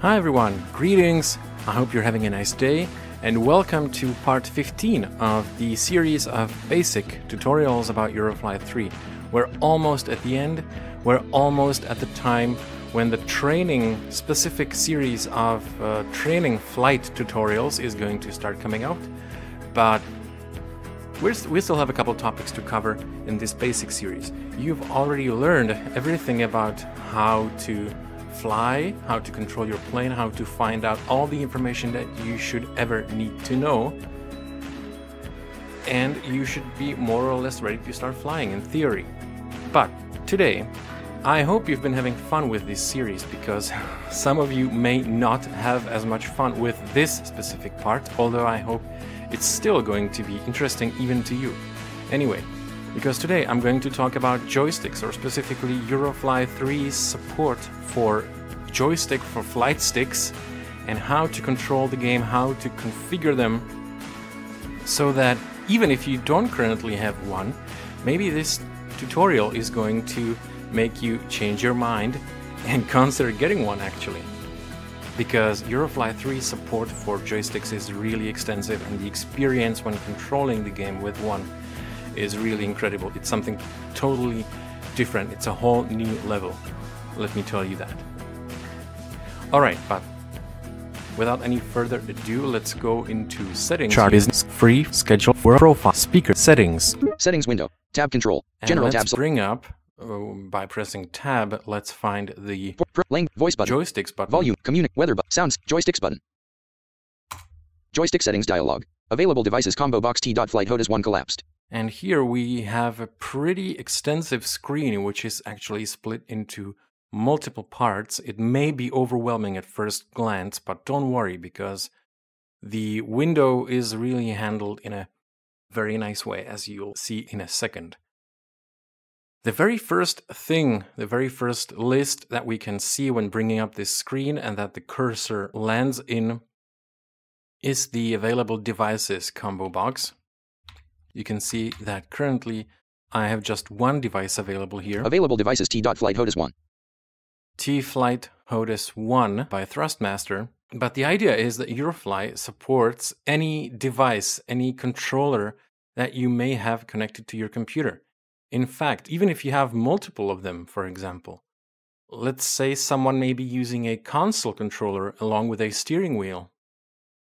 Hi everyone, greetings, I hope you're having a nice day, and welcome to part 15 of the series of basic tutorials about Eurofly 3. We're almost at the end, we're almost at the time when the training specific series of training flight tutorials is going to start coming out, but we still have a couple topics to cover in this basic series. You've already learned everything about how to fly, how to control your plane, how to find out all the information that you should ever need to know, and you should be more or less ready to start flying in theory. But today, I hope you've been having fun with this series, because some of you may not have as much fun with this specific part, although I hope it's still going to be interesting even to you. Anyway, because today I'm going to talk about joysticks, or specifically Eurofly 3's support for joystick for flight sticks, and how to control the game, how to configure them, so that even if you don't currently have one, maybe this tutorial is going to make you change your mind and consider getting one actually. Because Eurofly 3's support for joysticks is really extensive, and the experience when controlling the game with one is really incredible. It's something totally different. It's a whole new level. Let me tell you that. Alright, but without any further ado, let's go into settings. Chart is free, schedule for profile, speaker, settings. Settings window, tab control, general tab. Let's bring up, by pressing tab, let's find the voice button, joysticks button, volume, weather button, sounds, joysticks button. Joystick settings dialog. Available devices combo box T.flight HOTAS 1 collapsed. And here we have a pretty extensive screen, which is actually split into multiple parts. It may be overwhelming at first glance, but don't worry, because the window is really handled in a very nice way, as you'll see in a second. The very first thing, the very first list that we can see when bringing up this screen and that the cursor lands in is the available devices combo box. You can see that currently I have just one device available here. Available devices T.flight HOTAS 1. T-Flight HOTAS 1 by Thrustmaster. But the idea is that Eurofly supports any device, any controller that you may have connected to your computer. In fact, even if you have multiple of them, for example, let's say someone may be using a console controller along with a steering wheel.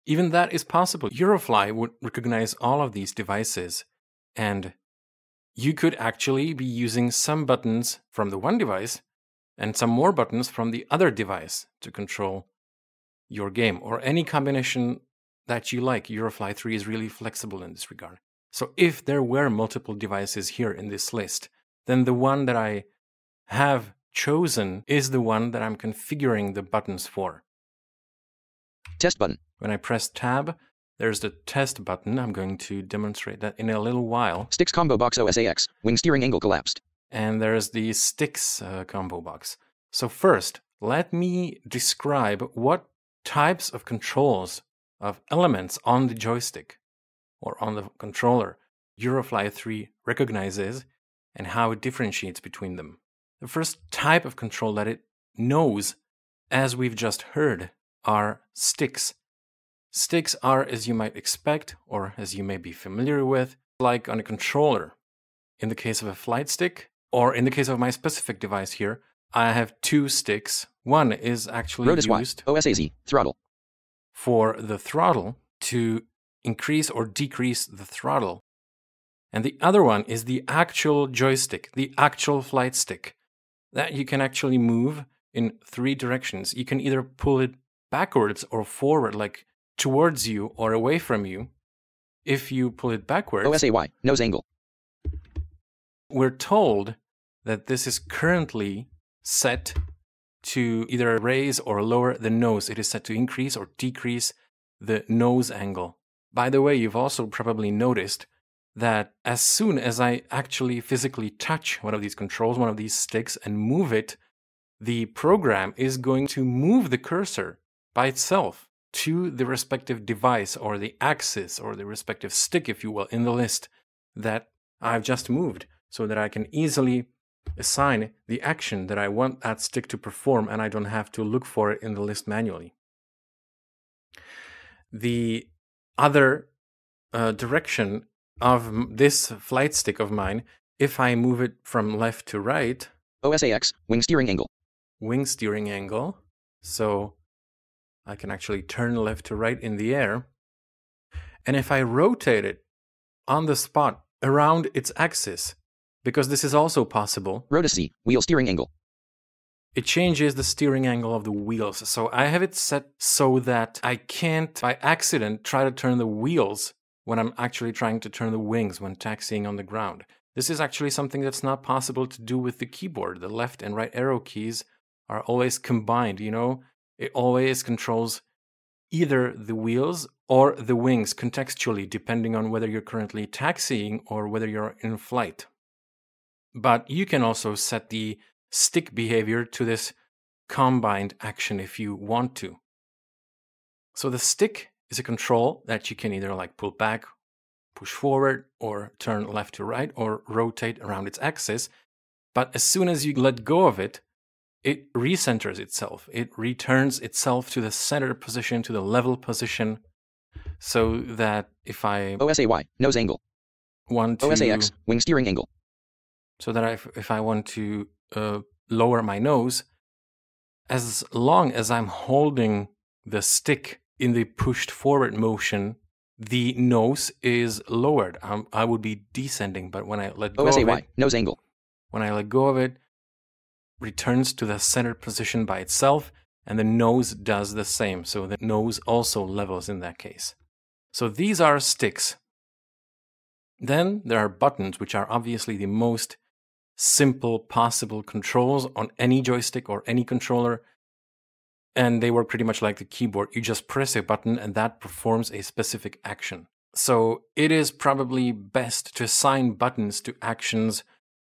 Even that is possible. Eurofly would recognize all of these devices, and you could actually be using some buttons from the one device and some more buttons from the other device to control your game, or any combination that you like. Eurofly 3 is really flexible in this regard. So if there were multiple devices here in this list, then the one that I have chosen is the one that I'm configuring the buttons for. Test button. When I press tab, there's the test button. I'm going to demonstrate that in a little while. Sticks combo box OSAX. Wing steering angle collapsed. And there's the sticks combo box. So first, let me describe what types of controls of elements on the joystick or on the controller Eurofly 3 recognizes, and how it differentiates between them. The first type of control that it knows, as we've just heard, are sticks. Sticks are, as you might expect, or as you may be familiar with, like on a controller. In the case of a flight stick, or in the case of my specific device here, I have two sticks. One is actually used OSAZ, throttle. For the throttle, to increase or decrease the throttle. And the other one is the actual joystick, the actual flight stick, that you can actually move in three directions. You can either pull it backwards or forward, like towards you or away from you. If you pull it backwards, OSAY, nose angle. We're told that this is currently set to either raise or lower the nose. It is set to increase or decrease the nose angle. By the way, you've also probably noticed that as soon as I actually physically touch one of these controls, one of these sticks, and move it, the program is going to move the cursor by itself to the respective device or the axis or the respective stick, if you will, in the list that I've just moved, so that I can easily assign the action that I want that stick to perform, and I don't have to look for it in the list manually. The other direction of this flight stick of mine, if I move it from left to right, OSAX, wing steering angle. Wing steering angle, so I can actually turn left to right in the air. And if I rotate it on the spot around its axis, because this is also possible, Rotacy, wheel steering angle. it changes the steering angle of the wheels. So I have it set so that I can't, by accident, try to turn the wheels when I'm actually trying to turn the wings when taxiing on the ground. This is actually something that's not possible to do with the keyboard. The left and right arrow keys are always combined, you know? It always controls either the wheels or the wings contextually, depending on whether you're currently taxiing or whether you're in flight. But you can also set the stick behavior to this combined action if you want to. So the stick is a control that you can either like pull back, push forward, or turn left to right, or rotate around its axis. But as soon as you let go of it, it recenters itself. It returns itself to the center position, to the level position, so that if I OSAY, nose angle. want to... OSAX, wing steering angle. So that if I want to lower my nose, as long as I'm holding the stick in the pushed forward motion, the nose is lowered. I would be descending, but when I let go OSAY, of it, nose angle. when I let go of it, returns to the center position by itself, and the nose does the same. So the nose also levels in that case. So these are sticks. Then there are buttons, which are obviously the most simple possible controls on any joystick or any controller. And they work pretty much like the keyboard. You just press a button and that performs a specific action. So it is probably best to assign buttons to actions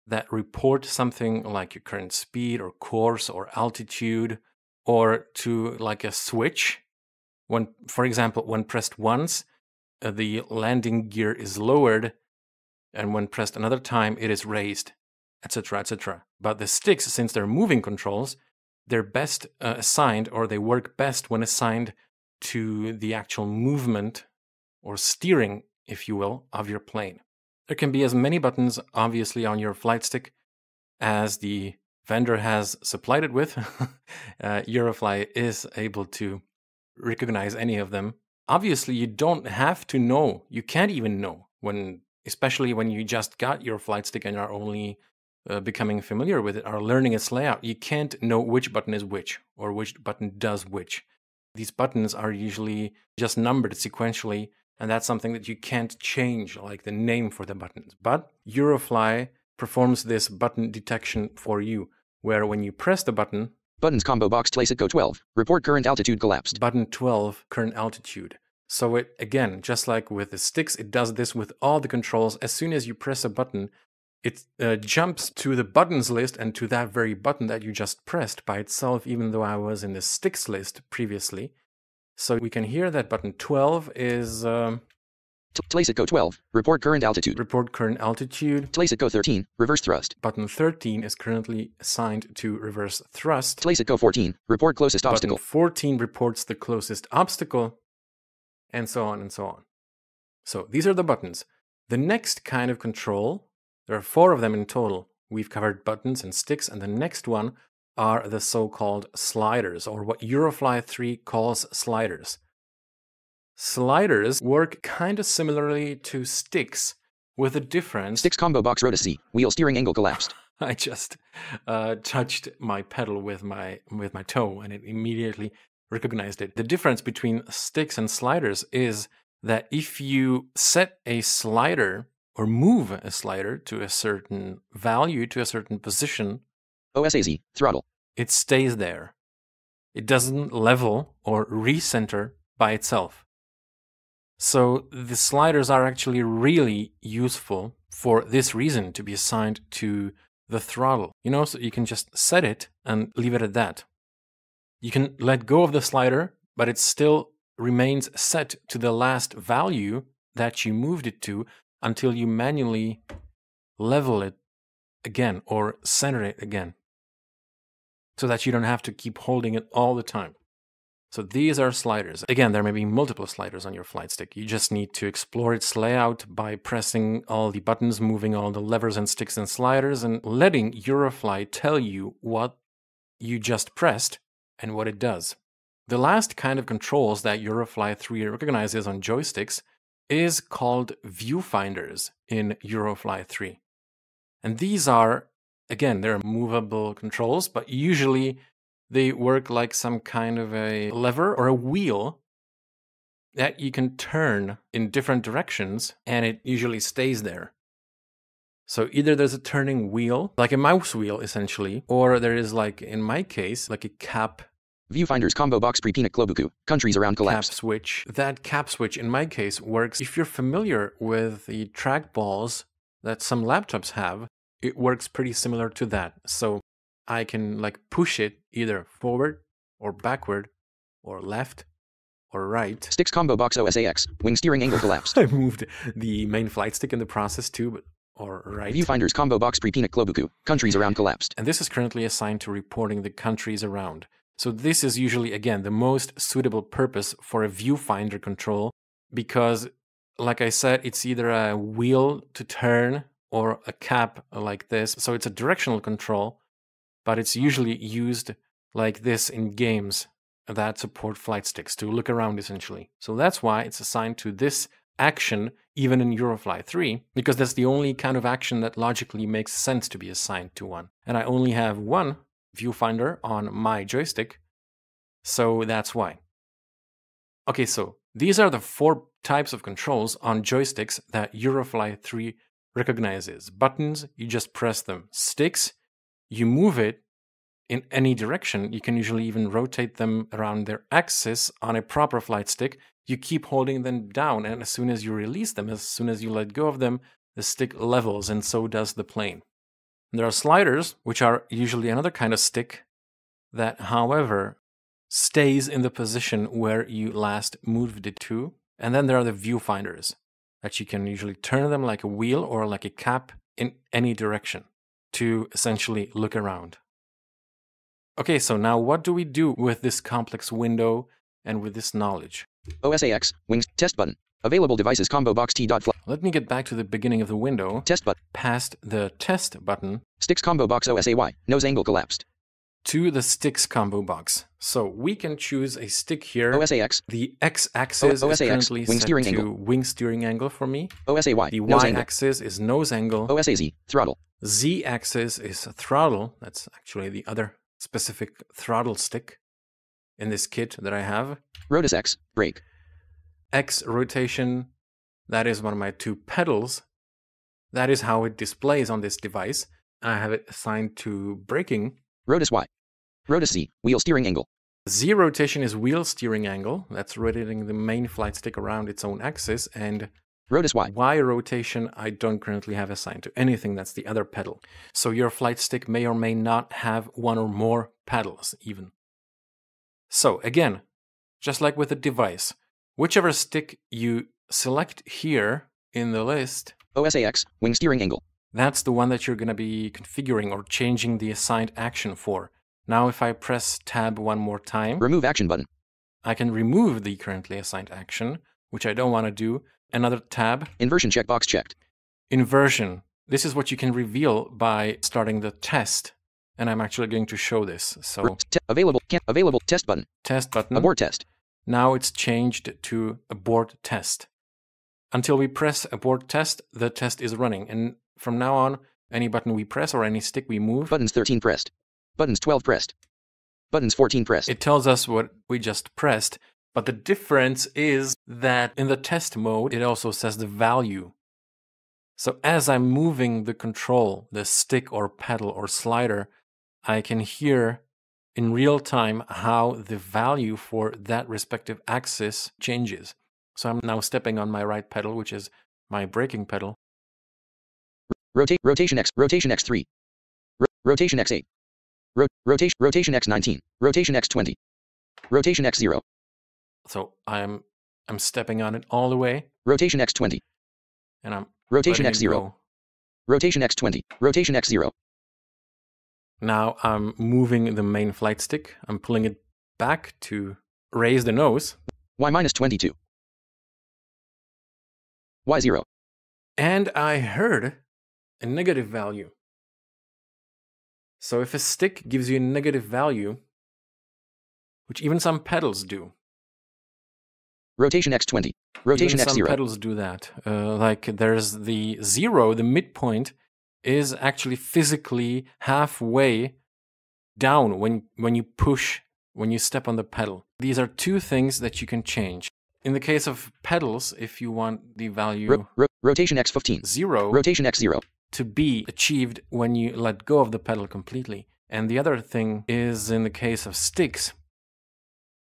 that report something like your current speed or course or altitude, or to like a switch. When, for example, when pressed once, the landing gear is lowered, and when pressed another time, it is raised, etc., etc. But the sticks, since they're moving controls, they're best assigned, or they work best when assigned to the actual movement or steering, if you will, of your plane. There can be as many buttons, obviously, on your flight stick as the vendor has supplied it with. Eurofly is able to recognize any of them. Obviously, you don't have to know. You can't even know, especially when you just got your flight stick and are only becoming familiar with it, are learning its layout. You can't know which button is which, or which button does which. These buttons are usually just numbered sequentially, and that's something that you can't change, like the name for the buttons. But Eurofly performs this button detection for you, where when you press the button... Buttons combo box Tlacico 12. Report current altitude collapsed. Button 12, current altitude. So it, again, just like with the sticks, it does this with all the controls. As soon as you press a button, it jumps to the buttons list and to that very button that you just pressed by itself, even though I was in the sticks list previously. So we can hear that button 12 is... Tlacico 12. Report current altitude. Report current altitude. Tlacico 13. Reverse thrust. Button 13 is currently assigned to reverse thrust. Tlacico 14. Report closest obstacle. Button 14 reports the closest obstacle, and so on and so on. So these are the buttons. The next kind of control, there are 4 of them in total. We've covered buttons and sticks, and the next one are the so-called sliders, or what Eurofly 3 calls sliders. Sliders work kind of similarly to sticks, with a difference. Sticks combo box rotacy. Wheel steering angle collapsed. I just touched my pedal with my toe, and it immediately recognized it. The difference between sticks and sliders is that if you set a slider or move a slider to a certain value, to a certain position, OSAZ, throttle, it stays there. It doesn't level or recenter by itself. So the sliders are actually really useful for this reason, to be assigned to the throttle. You know, so you can just set it and leave it at that. You can let go of the slider, but it still remains set to the last value that you moved it to until you manually level it again or center it again so that you don't have to keep holding it all the time. So these are sliders. Again, there may be multiple sliders on your flight stick. You just need to explore its layout by pressing all the buttons, moving all the levers and sticks and sliders, and letting Eurofly tell you what you just pressed and what it does. The last kind of controls that Eurofly 3 recognizes on joysticks is called viewfinders in Eurofly 3. And these are, again, they're movable controls, but usually they work like some kind of a lever or a wheel that you can turn in different directions, and it usually stays there. So either there's a turning wheel, like a mouse wheel essentially, or there is, like in my case, like a cap. Viewfinders combo box pre-panic Klobuku. Countries around collapsed. Cap switch. That cap switch in my case works. If you're familiar with the trackballs that some laptops have, it works pretty similar to that. So I can like push it either forward or backward or left or right. Sticks combo box OSAX. Wing steering angle collapsed. I moved the main flight stick in the process too, but or right. Viewfinders combo box pre-panic Klobuku. Countries around collapsed. And this is currently assigned to reporting the countries around. So this is usually, again, the most suitable purpose for a viewfinder control because, like I said, it's either a wheel to turn or a cap like this. So it's a directional control, but it's usually used like this in games that support flight sticks to look around essentially. So that's why it's assigned to this action even in Eurofly 3, because that's the only kind of action that logically makes sense to be assigned to one. And I only have one viewfinder on my joystick, so that's why. Okay, so these are the 4 types of controls on joysticks that Eurofly 3 recognizes. Buttons, you just press them. Sticks, you move it in any direction. You can usually even rotate them around their axis on a proper flight stick. You keep holding them down, and as soon as you release them, as soon as you let go of them, the stick levels, and so does the plane. There are sliders, which are usually another kind of stick that, however, stays in the position where you last moved it to. And then there are the viewfinders, that you can usually turn them like a wheel or like a cap in any direction to essentially look around. Okay, so now what do we do with this complex window and with this knowledge? OSAX, wings, test button. Available devices combo box T.fly. Let me get back to the beginning of the window. Test button. Past the test button. Sticks combo box OSAY. Nose angle collapsed. To the sticks combo box. So we can choose a stick here. OSAX. The x-axis is currently wing set steering to angle. wing steering angle for me. OSAY. The nose angle. y-axis is nose angle. OSAZ. Throttle. Z-axis is throttle. That's actually the other specific throttle stick in this kit that I have. Rotus X. Brake. X rotation, that is one of my 2 pedals. That is how it displays on this device. I have it assigned to braking. Rotus Y. Rotus Z. Wheel steering angle. Z rotation is wheel steering angle. That's rotating the main flight stick around its own axis. And Rotus Y. Y rotation, I don't currently have assigned to anything. That's the other pedal. So your flight stick may or may not have one or more pedals even. So again, just like with a device, whichever stick you select here in the list, OSAX, wing steering angle. That's the one that you're going to be configuring or changing the assigned action for. Now if I press tab one more time, remove action button. I can remove the currently assigned action, which I don't want to do. Another tab. Inversion checkbox checked. Inversion. This is what you can reveal by starting the test. And I'm actually going to show this. So available test button. Test button. Abort test. Now it's changed to abort test. Until we press abort test, the test is running. And from now on, any button we press or any stick we move. Buttons 13 pressed. Buttons 12 pressed. Buttons 14 pressed. It tells us what we just pressed. But the difference is that in the test mode, it also says the value. So as I'm moving the control, the stick or pedal or slider, I can hear in real time how the value for that respective axis changes. So I'm now stepping on my right pedal, which is my braking pedal. Rotation X3. Rotation X8. Rotation X19. Rotation X20. Rotation X0. So I'm stepping on it all the way. Rotation X20. And I'm rotation X0. Rotation X20. Rotation X0. Now I'm moving the main flight stick. I'm pulling it back to raise the nose. Y minus 22. Y0. And I heard a negative value. So if a stick gives you a negative value, which even some pedals do. Rotation X20. Rotation even some X0. pedals do that. Like there's the 0, the midpoint is actually physically halfway down when you push, when you step on the pedal. These are two things that you can change. In the case of pedals, if you want the value Rotation X15. 0 Rotation X0. to be achieved when you let go of the pedal completely. And the other thing is in the case of sticks,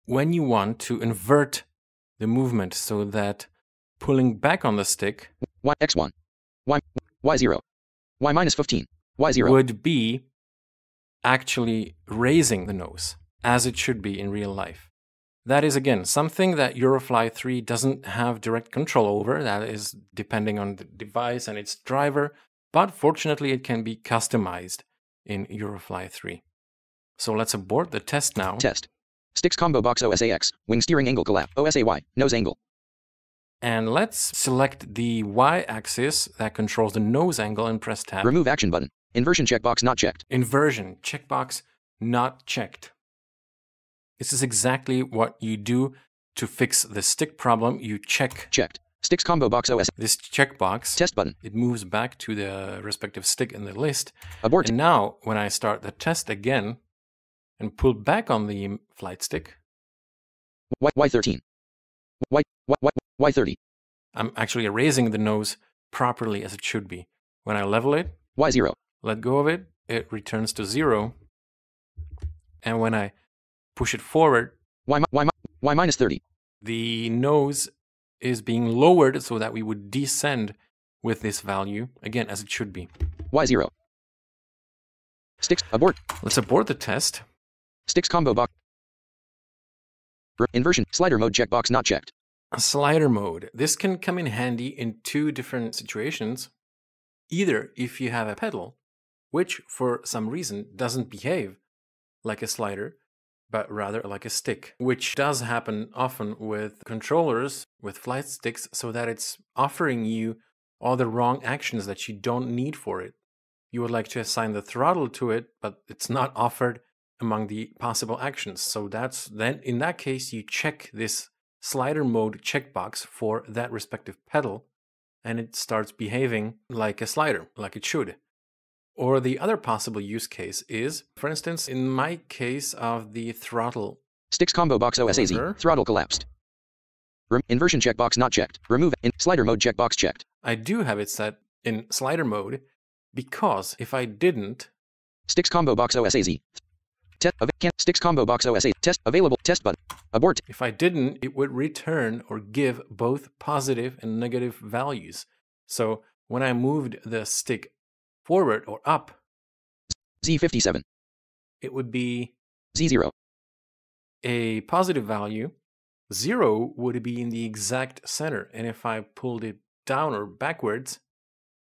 when you want to invert the movement so that pulling back on the stick X1. Y0. Y minus 15. Y0. would be actually raising the nose, as it should be in real life. That is, again, something that Eurofly 3 doesn't have direct control over. That is depending on the device and its driver, but fortunately it can be customized in Eurofly 3. So let's abort the test now. Test. Sticks combo box OSAX. Wing steering angle collapse. OSAY. Nose angle. And let's select the Y-axis that controls the nose angle and press tab. Remove action button. Inversion checkbox not checked. Inversion checkbox not checked. This is exactly what you do to fix the stick problem. You check Checked. Sticks combo box OS. this checkbox. Test button. It moves back to the respective stick in the list. Abort. And now, when I start the test again and pull back on the flight stick, Y13. Y30. I'm actually raising the nose properly as it should be. When I level it, Y0. let go of it, it returns to 0. And when I push it forward, Y minus 30. the nose is being lowered so that we would descend with this value, again, as it should be. Y0. Sticks. Abort. Let's abort the test. Sticks combo box. Inversion. Slider mode checkbox not checked. Slider mode. This can come in handy in two different situations. Either if you have a pedal, which for some reason doesn't behave like a slider, but rather like a stick, which does happen often with controllers, with flight sticks, so that it's offering you all the wrong actions that you don't need for it. You would like to assign the throttle to it, but it's not offered among the possible actions. So then in that case, you check this slider mode checkbox for that respective pedal, and it starts behaving like a slider, like it should. Or the other possible use case is, for instance, in my case of the throttle. Sticks combo box OSAZ. Lever. Throttle collapsed. Inversion checkbox not checked. Remove in slider mode checkbox checked. I do have it set in slider mode because if I didn't, Sticks combo box OSAZ. Sticks combo box OSA. Test available. Test button. Abort. if I didn't, it would return or give both positive and negative values. So when I moved the stick forward or up, Z57. it would be Z0. a positive value. 0 would be in the exact center. And if I pulled it down or backwards,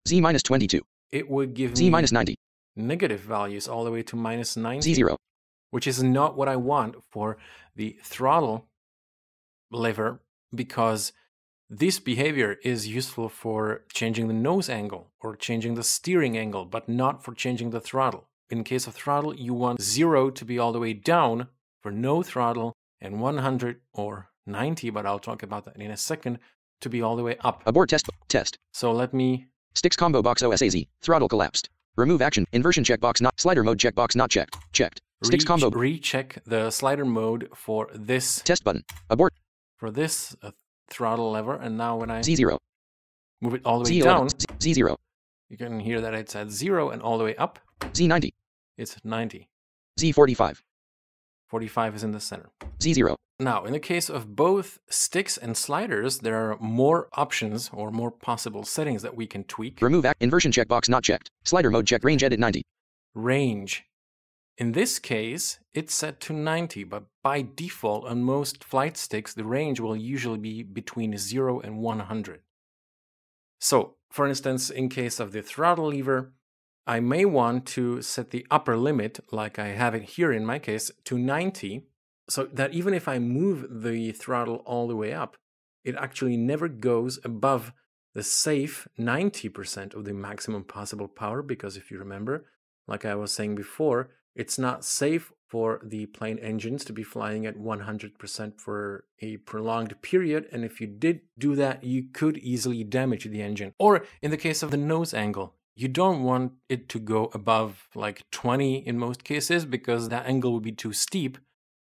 Z minus 22. it would give Z me minus 90. negative values all the way to minus 90, Z0. which is not what I want for the throttle lever, because this behavior is useful for changing the nose angle or changing the steering angle, but not for changing the throttle. In case of throttle, you want 0 to be all the way down for no throttle and 100 or 90, but I'll talk about that in a second, to be all the way up. Abort test. Test. So let me... Sticks combo box OSAZ. Throttle collapsed. Remove action. Inversion checkbox not. Slider mode checkbox not checked. Checked. Sticks combo. Recheck the slider mode for this... Test button. Abort. For this throttle lever, and now when I Z0. move it all the way Z11. down, Z0. you can hear that it's at 0, and all the way up, Z90. it's 90. Z45. 45 is in the center. Z0. Now, in the case of both sticks and sliders, there are more options or more possible settings that we can tweak. Remove inversion checkbox not checked. Slider mode check. Range edit 90. Range. In this case, it's set to 90, but by default on most flight sticks, the range will usually be between 0 and 100. So, for instance, in case of the throttle lever, I may want to set the upper limit, like I have it here in my case, to 90, so that even if I move the throttle all the way up, it actually never goes above the safe 90% of the maximum possible power, because if you remember, like I was saying before, it's not safe for the plane engines to be flying at 100% for a prolonged period, and if you did do that, you could easily damage the engine. Or in the case of the nose angle, you don't want it to go above like 20 in most cases, because that angle would be too steep.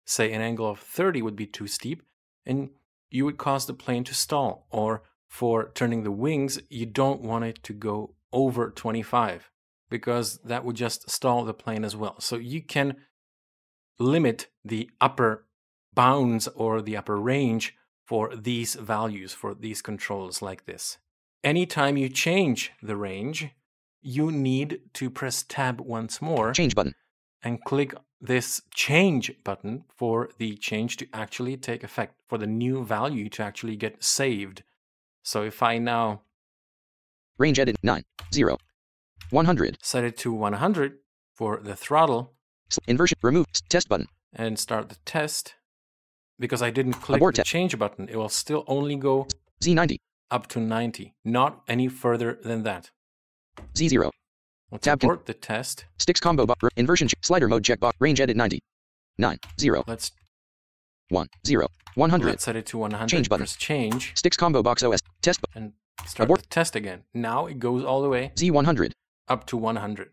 Say an angle of 30 would be too steep, and you would cause the plane to stall. Or for turning the wings, you don't want it to go over 25, because that would just stall the plane as well. So you can limit the upper bounds or the upper range for these values, for these controls like this. Anytime you change the range, you need to press tab once more. Change button. And click this change button for the change to actually take effect, for the new value to actually get saved. So if I now range edit 9, 0, 100. Set it to 100 for the throttle. Inversion, remove, test button. And start the test. Because I didn't click Abort the change button, it will still only go Z90. Up to 90, not any further than that. Z0. Let's Tab abort the test. Sticks combo box, inversion, slider mode checkbox, range edit 90. 9, 0. Let's 1, 0, 100. Let's set it to 100. Change button. Press change. Sticks combo box OS, test button. And start the test again. Now it goes all the way Z100. Up to 100.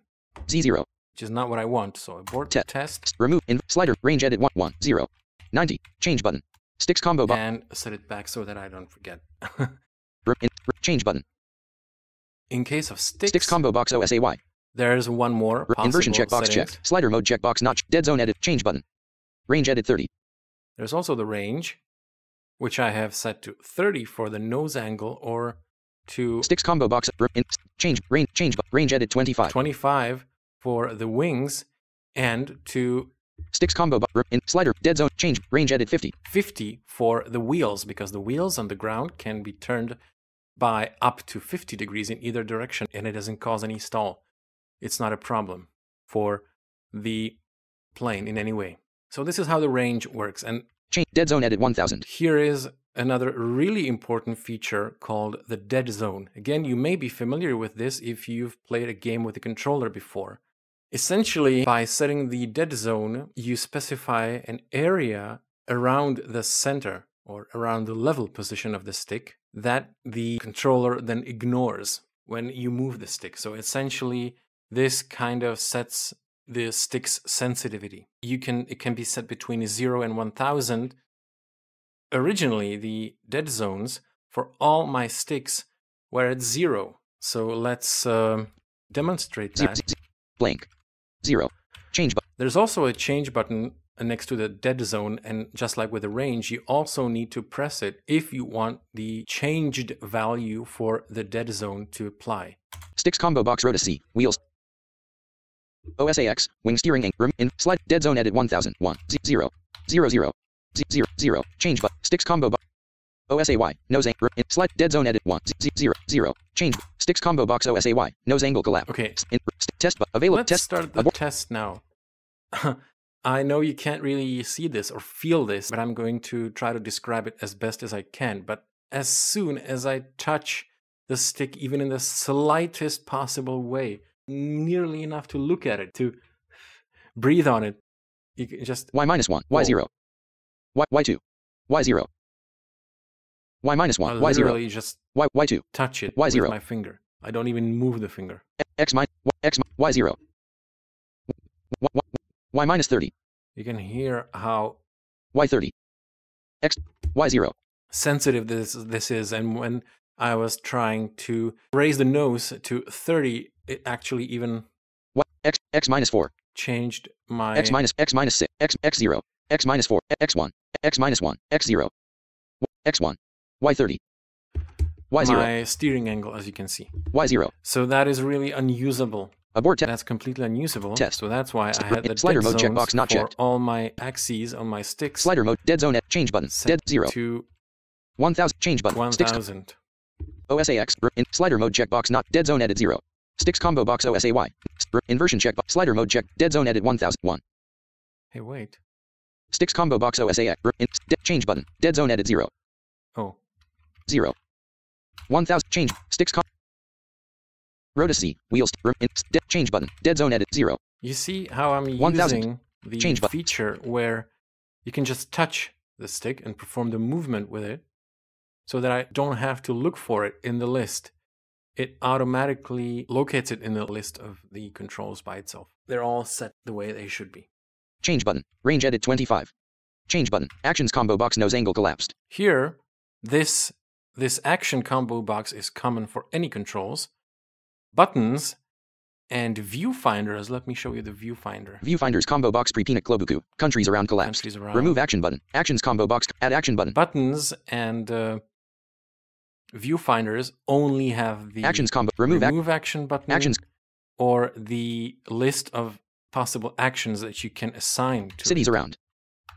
Z0. Which is not what I want, so abort the test. Remove, slider, range edit 1, 1, 0, 90. Change button. Sticks combo box. And set it back so that I don't forget. Change button. In case of sticks. Sticks combo box OSAY. There's one more possible inversion checkbox checked. Slider mode checkbox notch. Dead zone edit. Change button. Range edit 30. There's also the range, which I have set to 30 for the nose angle, or to sticks combo box change range edit 25. 25 for the wings, and to sticks combo slider dead zone change range edit 50. 50 for the wheels, because the wheels on the ground can be turned by up to 50 degrees in either direction, and it doesn't cause any stall. It's not a problem for the plane in any way. So this is how the range works. And change dead zone edit 1000. Here is another really important feature called the dead zone. Again, you may be familiar with this if you've played a game with a controller before. Essentially, by setting the dead zone, you specify an area around the center or around the level position of the stick that the controller then ignores when you move the stick. So essentially, this kind of sets the stick's sensitivity. It can be set between 0 and 1000. Originally, the dead zones for all my sticks were at 0. So let's demonstrate that. Blank. 0. Change button. There's also a change button next to the dead zone, and just like with the range, you also need to press it if you want the changed value for the dead zone to apply. Sticks combo box rota C. Wheels. OSAX. Wing steering in slide dead zone edit 1000. 1 0 0 0 0 0. Change button. Sticks combo box. OSAY. Nose angle. Slide dead zone edit 1 0 0. Change. Sticks combo box OSAY. Nose angle collapse. Okay. Test available. Let's start the test now. I know you can't really see this or feel this, but I'm going to try to describe it as best as I can. But as soon as I touch the stick, even in the slightest possible way, nearly enough to look at it, to breathe on it, you can just... Y-1, Y0, Y2, Y0, Y-1, Y0, literally just Y2, touch it Y0. with my finger. I don't even move the finger. Y0, Y-30. You can hear how Y30, Y0. sensitive this is, and when I was trying to raise the nose to 30, it actually even X-4 changed my X-6, X0, X-4, X1, X-1, X0, X1, Y30, Y0. My steering angle, as you can see. Y0. So that is really unusable. Abort test. That's completely unusable. Test. So that's why I had the slider dead mode zones checkbox not for checked. all my axes on my sticks. Slider mode dead zone change button. Set Dead 0. to 1000 change button. 1000. OSAX, slider mode checkbox not, dead zone edit 0. Sticks combo box OSAY. Inversion checkbox, slider mode check, dead zone edit 1001. Hey, wait. Sticks combo box OSAX, change button, dead zone edit 0. Oh. 0. 1000, change, sticks Rotus C, wheels, change button, dead zone edit 0. You see how I'm 1000. using the Change button. feature where you can just touch the stick and perform the movement with it so that I don't have to look for it in the list. It automatically locates it in the list of the controls by itself. They're all set the way they should be. Change button, range edit 25. Change button, actions combo box nose angle collapsed. Here, this action combo box is common for any controls. Buttons and viewfinders, let me show you the viewfinder. Viewfinders combo box pre-penic globuku, countries around collapsed. Countries around. Remove action button, actions combo box, add action button. Buttons and viewfinders only have the actions combo, remove action button actions or the list of possible actions that you can assign to cities around,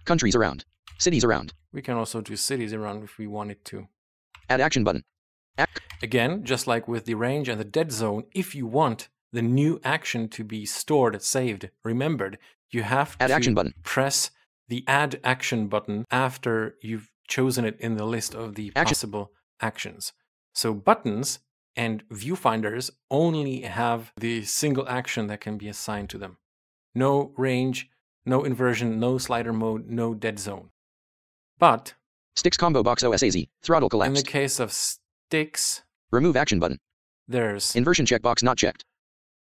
countries around, cities around. We can also do cities around if we wanted to. Add action button. Again, just like with the range and the dead zone, if you want the new action to be stored, saved, remembered, you have add to action button. Press the add action button after you've chosen it in the list of the possible actions. So buttons and viewfinders only have the single action that can be assigned to them. No range, no inversion, no slider mode, no dead zone. But sticks combo box OSAZ, throttle collapsed. In the case of sticks, remove action button. There's inversion checkbox not checked.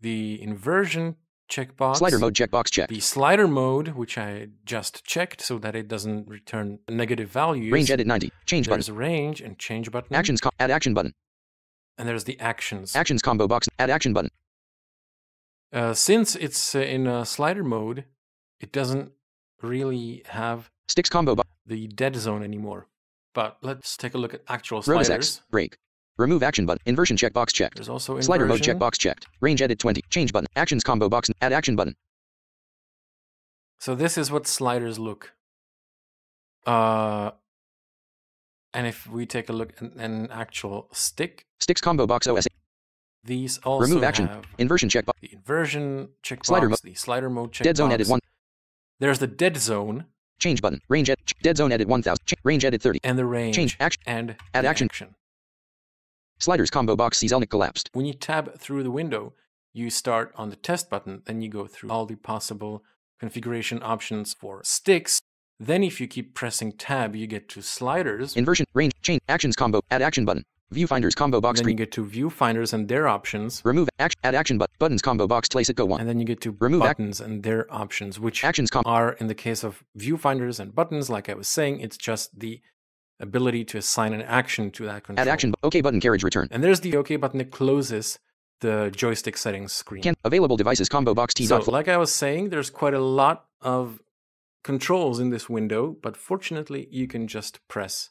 The inversion checkbox. Slider mode checkbox checked. The slider mode, which I just checked so that it doesn't return negative values. Range edit 90. Change button. There's a range and change button. Actions add action button. And there's the actions. Actions combo box add action button. Since it's in a slider mode, it doesn't really have sticks combo box the dead zone anymore. But let's take a look at actual sliders. Rotus X, break. Remove action button. Inversion checkbox checked. There's also inversion. Slider mode checkbox checked. Range edit 20. Change button. Actions combo box. Add action button. So this is what sliders look. And if we take a look at an actual stick. Sticks combo box OS. These also remove action. Have inversion checkbox. The inversion checkbox. Slider mode. The slider mode checkbox. Dead zone edit 1. There's the dead zone. Change button. Range edit. Dead zone edit 1000. Range edit 30. And the range. Change action. And add action. Sliders combo box Zelnick collapsed. When you tab through the window, you start on the test button, then you go through all the possible configuration options for sticks. Then if you keep pressing tab, you get to sliders. Inversion, range, change, actions combo, add action button. Viewfinders combo box. Then you get to viewfinders and their options. Remove action, add action button. Buttons combo box. Place it go 1. And then you get to remove buttons and their options, which actions are in the case of viewfinders and buttons. Like I was saying, it's just the ability to assign an action to that control. Add action. OK button carriage return. And there's the OK button that closes the joystick settings screen. Available devices combo box T. So like I was saying, there's quite a lot of controls in this window, but fortunately you can just press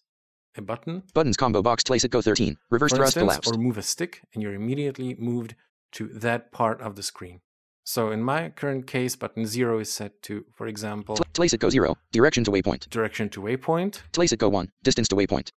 a button. Buttons combo box. Place it go 13. Reverse thrust collapsed. Or move a stick and you're immediately moved to that part of the screen. So in my current case, button 0 is set to, for example, place it go 0, direction to waypoint. Direction to waypoint. Place it go 1, distance to waypoint.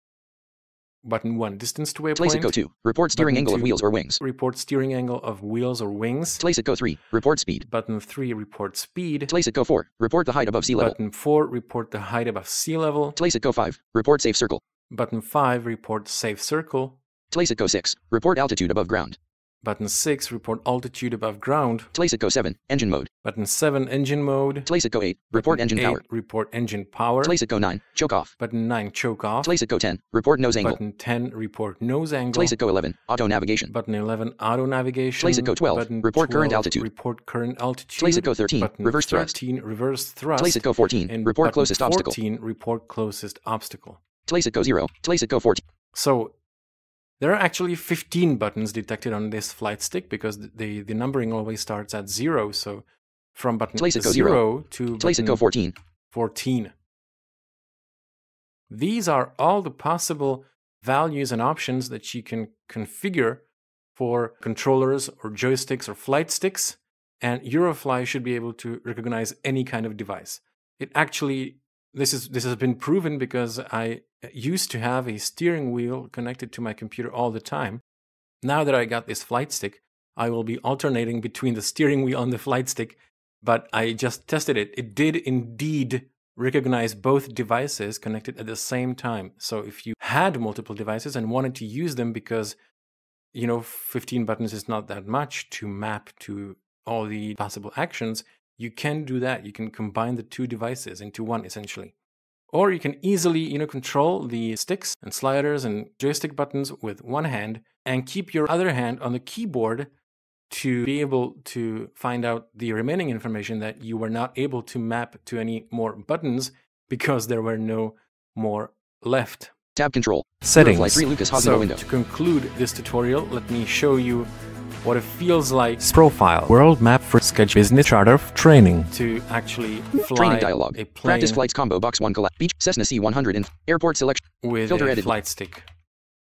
Button 1, distance to waypoint. Place it go 2, report steering angle of wheels or wings. Report steering angle of wheels or wings. Place it go 3, report speed. Button 3, report speed. Place it go 4, report the height above sea level. Button 4, report the height above sea level. Place it go 5, report safe circle. Button 5, report safe circle. Place it go 6, report altitude above ground. Button 6, report altitude above ground. Place it go 7, engine mode. Button 7, engine mode. Place it go 8, report engine power. Report engine power. Place it go 9, choke off. Button 9, choke off. Place it go 10, report nose angle. Button 10, report nose angle. Place it go 11, auto navigation. Button 11, auto navigation. Place it go 12, button report 12, current altitude. Report current altitude. Place it go 13, button reverse thrust. 13, reverse thrust. Place it go 14, and report closest 14, obstacle. Report closest obstacle. Place it go 0, place it go 14. So there are actually 15 buttons detected on this flight stick because the numbering always starts at 0. So from button 0 to place it go 14. 14. These are all the possible values and options that you can configure for controllers or joysticks or flight sticks, and Eurofly should be able to recognize any kind of device. It actually this has been proven because I used to have a steering wheel connected to my computer all the time. Now that I got this flight stick, I will be alternating between the steering wheel and the flight stick, but I just tested it. It did indeed recognize both devices connected at the same time. So if you had multiple devices and wanted to use them because, 15 buttons is not that much to map to all the possible actions, you can do that. You can combine the two devices into one, essentially. Or you can easily, control the sticks and sliders and joystick buttons with one hand and keep your other hand on the keyboard to be able to find out the remaining information that you were not able to map to any more buttons because there were no more left. Tab control. Settings. Eurofly 3 Lucas So window. to conclude this tutorial, let me show you what it feels like. Profile. World map for sketch business charter training. To actually fly Training dialog. a plane. Practice flights combo box 1 collapse. Beach Cessna C100 and airport selection. With filter a edit. flight stick.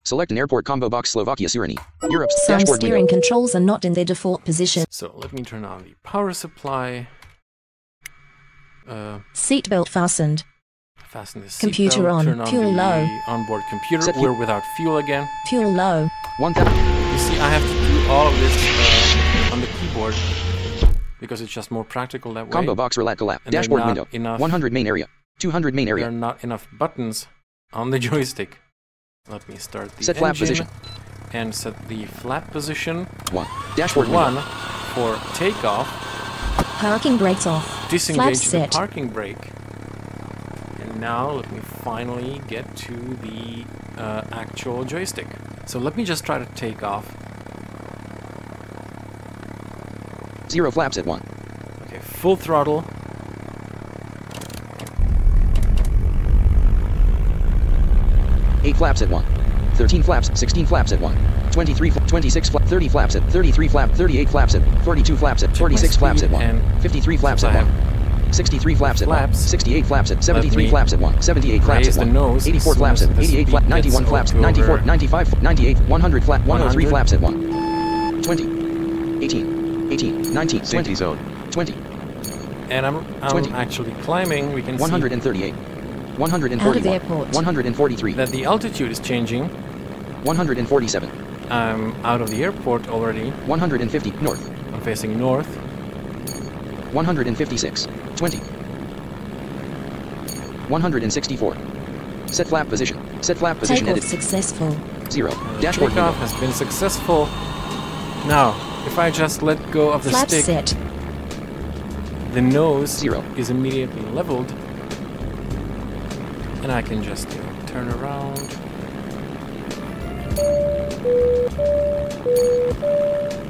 Select an airport combo box Slovakia Surini. Europe's Some dashboard steering window. controls are not in their default position. So let me turn on the power supply. Seatbelt fastened. Fasten the seatbelt. Computer on. Turn on Fuel the low. onboard computer. Set We're without fuel again. Fuel low. 1000. You see, I have to do all of this on the keyboard because it's just more practical that way. Combo box relat collapse. And there are Dashboard not window. enough- 100 main area. 200 main There area. are not enough buttons on the joystick. Let me start the Set flap engine position. and set the flap position. 1. Dashboard window. 1 for takeoff. Parking brakes off. Disengage the set. parking brake. And now let me finally get to the actual joystick. So let me just try to take off. 0 flaps at 1. Okay, full throttle. Eight flaps at 1. 13 flaps, 16 flaps at 1. 23, 26, 30 flaps at 33 flap, 38 flaps at 42 flaps at 46 flaps at 1. 53 flaps at 1. 63 flaps at 1. 68 flaps at 73 flaps at 1. 78 flaps raise at the 1. nose 84 as flaps soon at as the 88 flaps, speed 91 gets flaps, over 94, 95, 98, 100 flat, 103 100. flaps at 1. 20, 18, 18, 19, 20 zone, 20, And I'm 20. actually climbing. We can see 138, Out of 141, airport. 143, that the altitude is changing. 147, I'm out of the airport already. 150, north, I'm facing north. 156, 20, 164. Set flap position. Set flap position Takeoff edit. successful. 0. Dashboard Takeoff window. has been successful. Now, if I just let go of the Flaps stick, set. the nose 0. is immediately leveled. And I can just turn around.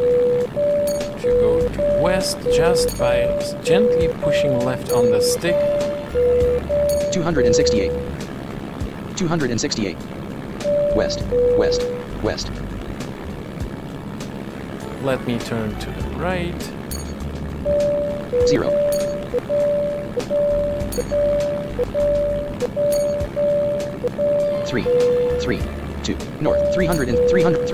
To go to west just by gently pushing left on the stick. 268. 268. West. West. West. Let me turn to the right. 0. 3. 3. 2. North. 357.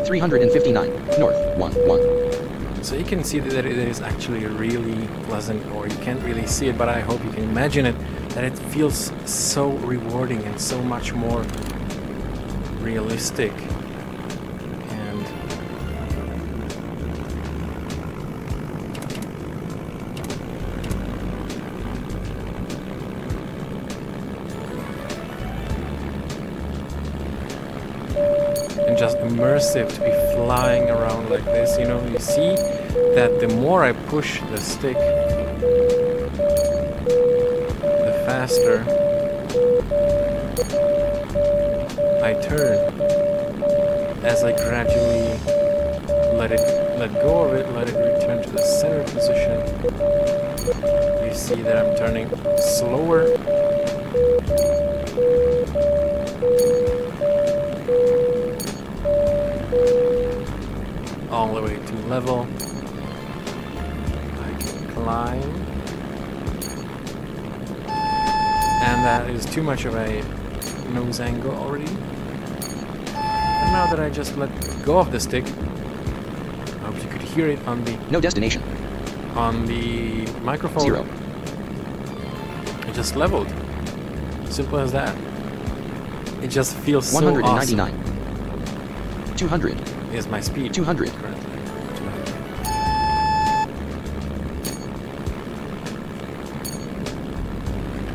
359. North. 1. 1. So you can see that it is actually really pleasant, or you can't really see it, but I hope you can imagine it, that it feels so rewarding and so much more realistic. And just immersive to be flying around like this. You see that the more I push the stick, the faster I turn. As I gradually let go of it, let it return to the center position, you see that I'm turning slower. All the way to level. I can climb. And that is too much of a nose angle already. And now that I just let go of the stick, I hope you could hear it on the No destination. microphone. 0. just leveled. Simple as that. It just feels so awesome. 199. 200. Is my speed. 200. Currently.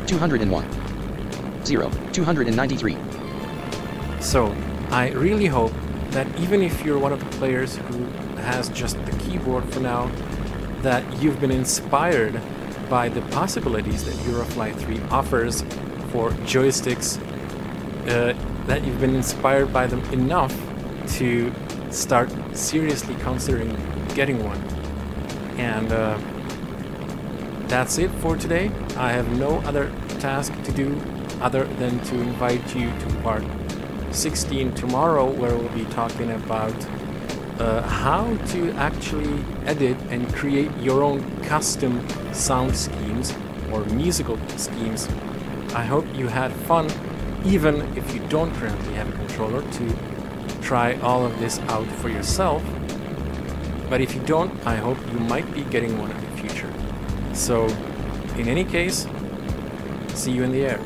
201. 0. 293. So, I really hope that even if you're one of the players who has just the keyboard for now, that you've been inspired by the possibilities that Eurofly 3 offers for joysticks, that you've been inspired by them enough to start seriously considering getting one. And that's it for today. I have no other task to do other than to invite you to part 16 tomorrow, where we'll be talking about how to actually edit and create your own custom sound schemes or musical schemes. I hope you had fun, even if you don't currently have a controller, to try all of this out for yourself. But if you don't, I hope you might be getting one in the future. So, in any case, see you in the air.